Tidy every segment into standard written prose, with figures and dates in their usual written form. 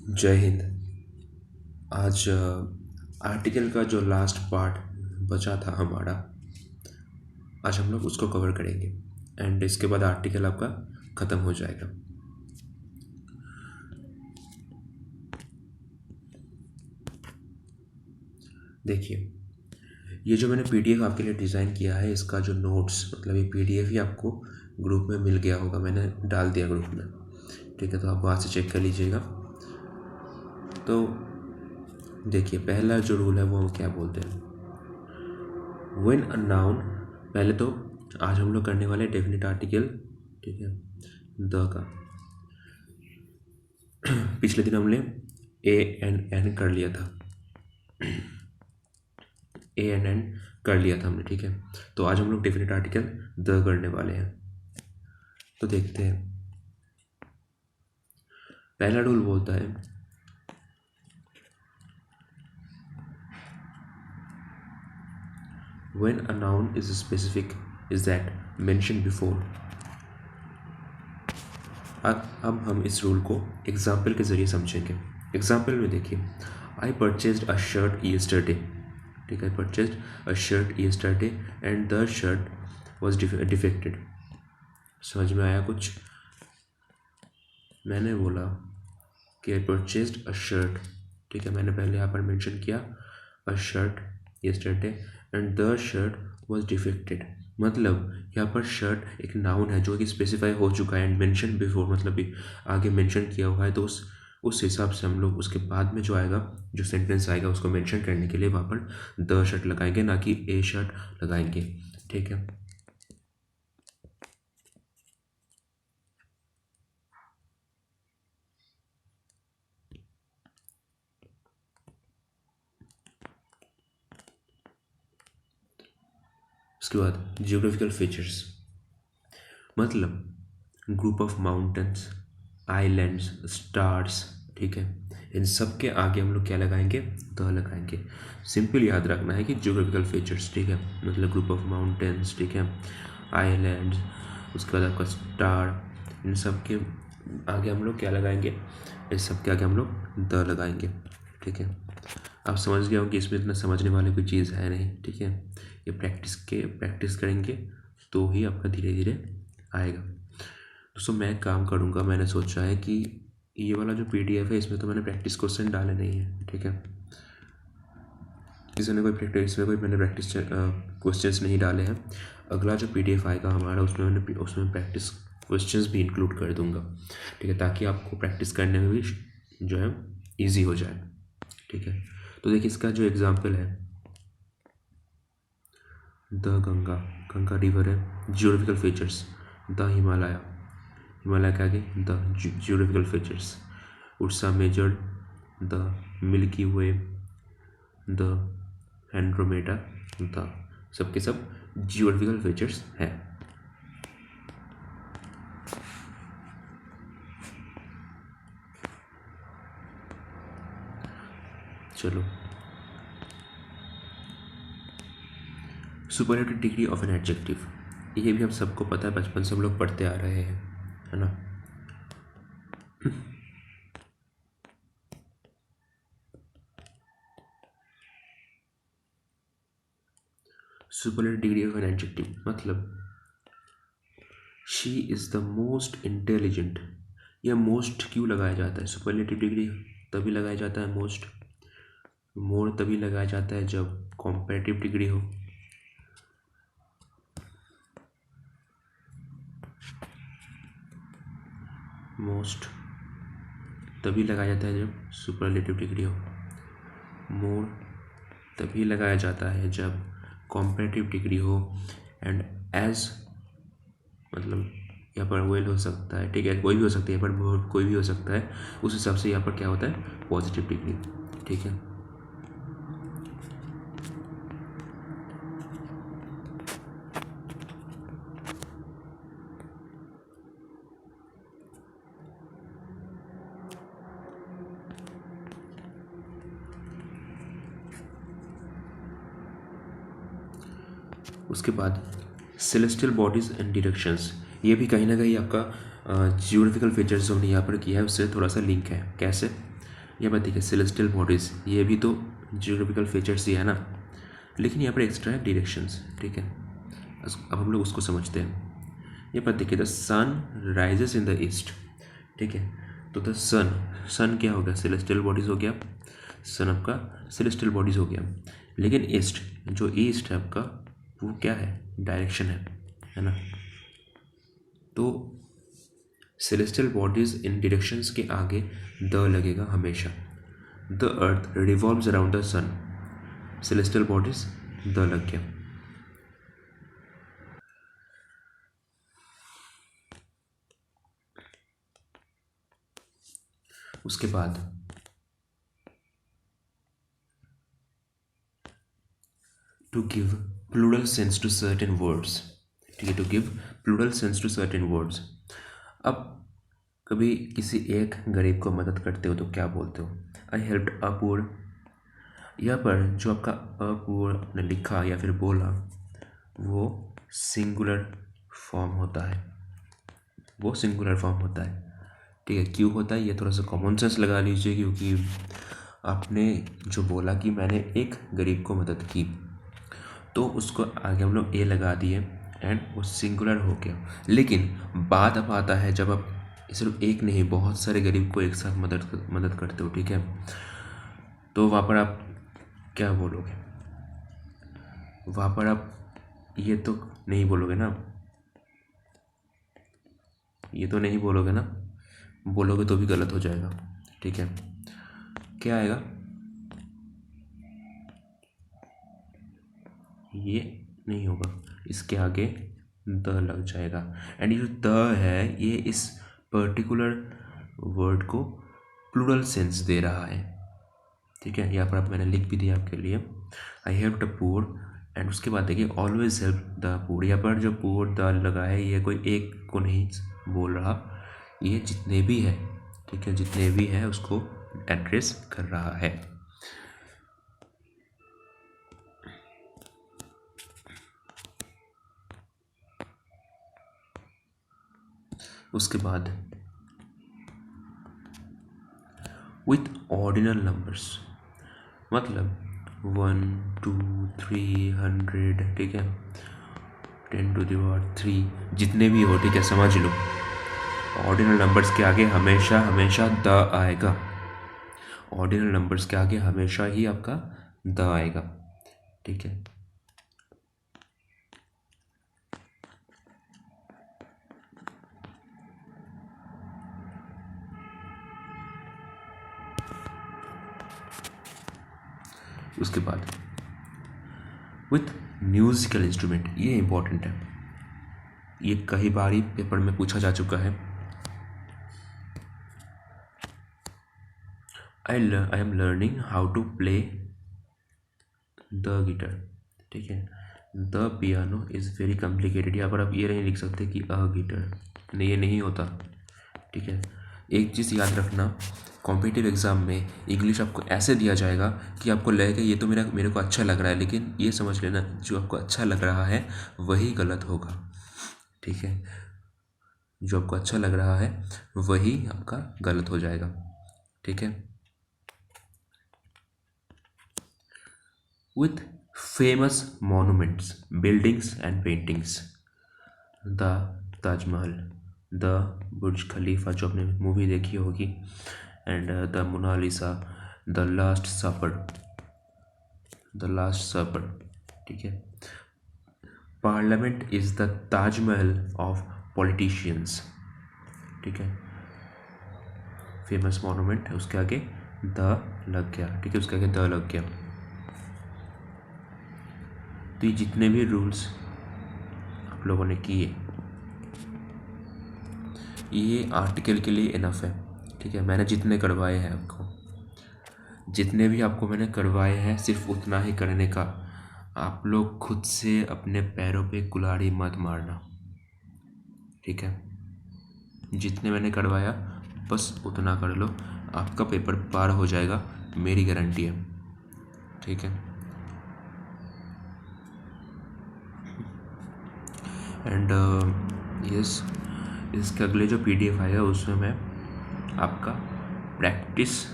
जय हिंद। आज आर्टिकल का जो लास्ट पार्ट बचा था हमारा, आज हम लोग उसको कवर करेंगे एंड इसके बाद आर्टिकल आपका ख़त्म हो जाएगा। देखिए, ये जो मैंने पीडीएफ आपके लिए डिज़ाइन किया है, इसका जो नोट्स मतलब ये पीडीएफ ही आपको ग्रुप में मिल गया होगा, मैंने डाल दिया ग्रुप में। ठीक है, तो आप वहाँ से चेक कर लीजिएगा। तो देखिए, पहला जो रूल है वो क्या बोलते हैं, व्हेन अ नाउन। पहले तो आज हम लोग करने वाले डेफिनेट आर्टिकल, ठीक है, द का। पिछले दिन हमने ए एंड एन कर लिया था, ए एंड एन कर लिया था हमने। ठीक है, तो आज हम लोग डेफिनेट आर्टिकल द करने वाले हैं। तो देखते हैं, पहला रूल बोलता है when a noun is specific is that mention before. अब हम इस रूल को एग्जाम्पल के ज़रिए समझेंगे। एग्जाम्पल में देखिए, आई परचेज्ड अ शर्ट येस्टरडे। ठीक है, purchased a shirt yesterday and the shirt was defected. समझ में आया कुछ? मैंने बोला कि आई परचेज्ड अ शर्ट, ठीक है, मैंने पहले यहाँ पर मेंशन किया a shirt yesterday and the shirt was defected. मतलब यहाँ पर शर्ट एक नाउन है जो कि स्पेसिफाई हो चुका है एंड मेंशन बिफोर, मतलब आगे मेंशन किया हुआ है। तो उस हिसाब से हम लोग उसके बाद में जो आएगा, जो सेंटेंस आएगा, उसको मेंशन करने के लिए वहाँ पर द शर्ट लगाएंगे, ना कि ए शर्ट लगाएंगे। ठीक है, उसके बाद जियोग्राफिकल फीचर्स, मतलब group of mountains, islands, stars. ठीक है, इन सब के आगे हम लोग क्या लगाएंगे? द लगाएंगे। सिंपल याद रखना है कि जियोग्राफिकल फीचर्स, ठीक है, मतलब ग्रुप ऑफ माउंटेन्स, ठीक है, आइलैंड्स, उसके बाद आपका स्टार, इन सब के आगे हम लोग क्या लगाएंगे? इस सब के आगे हम लोग द लगाएंगे। ठीक है, आप समझ गए हो कि इसमें इतना समझने वाली कोई चीज़ है नहीं। ठीक है, ये प्रैक्टिस करेंगे तो ही आपका धीरे धीरे आएगा। दोस्तों, मैं काम करूँगा, मैंने सोचा है कि ये वाला जो पीडीएफ है इसमें तो मैंने प्रैक्टिस क्वेश्चन डाले नहीं है। ठीक है, इसमें मैंने प्रैक्टिस क्वेश्चंस नहीं डाले हैं। अगला जो पीडीएफ आएगा हमारा, उसमें प्रैक्टिस क्वेश्चंस भी इंक्लूड कर दूंगा। ठीक है, ताकि आपको प्रैक्टिस करने में भी जो है ईजी हो जाए। ठीक है, तो देखिए, इसका जो एग्जाम्पल है, द गंगा, गंगा रिवर है। Geographical features, the Himalaya, Himalaya के आगे the geographical features. Orissa major, the Milky Way, the Andromeda, the, सबके सब जियोग्राफिकल फीचर्स हैं। चलो, superlative degree of an adjective, ये भी हम सबको पता है, बचपन से हम लोग पढ़ते आ रहे हैं, है ना। Superlative degree of an adjective मतलब she is the most intelligent. यह मोस्ट क्यों लगाया जाता है? सुपरलेटिव डिग्री तभी लगाया जाता है मोस्ट, मोर तभी लगाया जाता है जब कॉम्पैरेटिव डिग्री हो। मोस्ट तभी लगाया जाता है जब सुपरलेटिव डिग्री हो। मोर तभी लगाया जाता है जब कॉम्पैरेटिव डिग्री हो। एंड एज मतलब यहाँ पर वेल हो सकता है, ठीक है, कोई भी हो सकता है, यहाँ पर कोई भी हो सकता है। उस हिसाब से यहाँ पर क्या होता है? Positive degree. ठीक है, उसके बाद सेलेस्टियल बॉडीज़ एंड डायरेक्शंस, ये भी कहीं ना कहीं आपका जियोग्राफिकल फीचर्स जो हमने यहाँ पर किया है उससे थोड़ा सा लिंक है। कैसे? यहाँ पर देखिए सेलेस्टियल बॉडीज़, ये भी तो जियोग्राफिकल फीचर्स ही है ना, लेकिन यहाँ पर एक्स्ट्रा है डायरेक्शंस, ठीक है। अब हम लोग उसको समझते हैं। ये पर देखिए the sun rises in the east, ठीक है। तो द सन क्या हो गया, सेलेस्टियल बॉडीज़ हो गया, सन आपका सेलेस्टियल बॉडीज़ हो गया। लेकिन ईस्ट, जो ईस्ट है आपका, वो क्या है, डायरेक्शन है ना। तो सेलेस्टियल बॉडीज़ इन डायरेक्शंस के आगे द लगेगा हमेशा। The earth revolves around the sun, celestial bodies the लग गया। उसके बाद to give plural sense to certain words, ठीक है, to give plural sense to certain words. अब कभी किसी एक गरीब को मदद करते हो तो क्या बोलते हो, आई हेल्प्ड अ पुअर। यहाँ पर जो आपका अ पुअर आपने लिखा या फिर बोला, वो सिंगुलर फॉर्म होता है, वो सिंगुलर फॉर्म होता है, ठीक है। क्यों होता है, ये थोड़ा सा कॉमन सेंस लगा लीजिए, क्योंकि आपने जो बोला कि मैंने एक गरीब को मदद की, तो उसको आगे हम लोग ए लगा दिए एंड वो सिंगुलर हो गया। लेकिन बात अब आता है जब आप सिर्फ एक नहीं बहुत सारे गरीब को एक साथ मदद करते हो, ठीक है, तो वहाँ पर आप क्या बोलोगे, वहाँ पर आप ये तो नहीं बोलोगे ना, ये तो नहीं बोलोगे ना, बोलोगे तो भी गलत हो जाएगा, ठीक है। क्या आएगा, ये नहीं होगा, इसके आगे द लग जाएगा। एंड ये जो द है, ये इस पर्टिकुलर वर्ड को प्लूरल सेंस दे रहा है, ठीक है। यहाँ पर आप मैंने लिख भी दिया आपके लिए, I help the poor. And उसके बाद देखिए ऑलवेज हेल्प द पुअर, यहाँ पर जो पुअर द लगा है, ये कोई एक को नहीं बोल रहा, ये जितने भी है, ठीक है, जितने भी है उसको एड्रेस कर रहा है। उसके बाद विथ ऑर्डिनल नंबर्स, मतलब 1 2 300, ठीक है, 10⁻³ जितने भी हो, ठीक है, समझ लो। ऑर्डिनल नंबर्स के आगे हमेशा हमेशा द आएगा, ऑर्डिनल नंबर्स के आगे हमेशा ही आपका द आएगा, ठीक है। उसके बाद विथ म्यूजिकल इंस्ट्रूमेंट, ये इंपॉर्टेंट है, ये कई बार ही पेपर में पूछा जा चुका है। I am learning how to play the guitar, ठीक है। The piano is very complicated, यहाँ पर आप ये नहीं लिख सकते कि अ गिटार, नहीं, ये नहीं होता, ठीक है। एक चीज़ याद रखना, कॉम्पिटिटिव एग्ज़ाम में इंग्लिश आपको ऐसे दिया जाएगा कि आपको लगेगा ये तो मेरे को अच्छा लग रहा है, लेकिन ये समझ लेना जो आपको अच्छा लग रहा है वही गलत होगा, ठीक है। जो आपको अच्छा लग रहा है वही आपका गलत हो जाएगा, ठीक है। With famous monuments, buildings and paintings, the Taj Mahal, the Burj Khalifa जो आपने मूवी देखी होगी, and the Mona Lisa, the last supper, ठीक है। Parliament is the Taj Mahal of politicians, ठीक है। फेमस मॉन्यूमेंट है, उसके आगे द लग गया, ठीक है, उसके आगे द लग गया। तो ये जितने भी रूल्स आप लोगों ने किए, ये आर्टिकल के लिए इनफ है, ठीक है। मैंने जितने करवाए हैं आपको, जितने भी आपको मैंने करवाए हैं, सिर्फ उतना ही करने का। आप लोग खुद से अपने पैरों पे कुल्हाड़ी मत मारना, ठीक है। जितने मैंने करवाया बस उतना कर लो, आपका पेपर पार हो जाएगा, मेरी गारंटी है, ठीक है। एंड यस, इसके अगले जो PDF आएगा उसमें मैं आपका प्रैक्टिस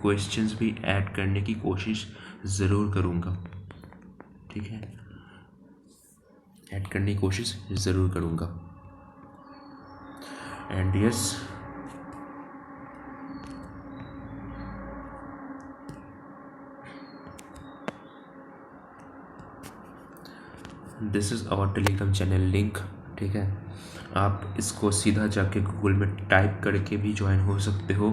क्वेश्चंस भी ऐड करने की कोशिश ज़रूर करूँगा, ठीक है, ऐड करने की कोशिश ज़रूर करूँगा। And yes, this is our Telegram channel link, ठीक है। आप इसको सीधा जाके गूगल में टाइप करके भी ज्वाइन हो सकते हो,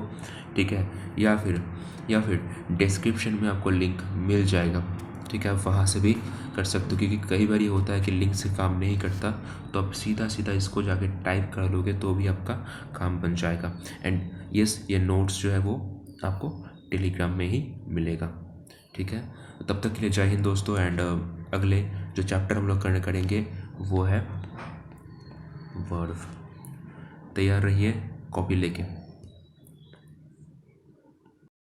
ठीक है, या फिर डिस्क्रिप्शन में आपको लिंक मिल जाएगा, ठीक है, आप वहाँ से भी कर सकते हो। क्योंकि कई बार ये होता है कि लिंक से काम नहीं करता, तो आप सीधा इसको जाके टाइप कर लोगे तो भी आपका काम बन जाएगा। एंड यस, ये नोट्स जो है वो आपको टेलीग्राम में ही मिलेगा, ठीक है। तब तक के लिए जय हिंद दोस्तों। एंड अगले जो चैप्टर हम लोग करेंगे वो है वर्ब। तैयार रहिए कॉपी लेके।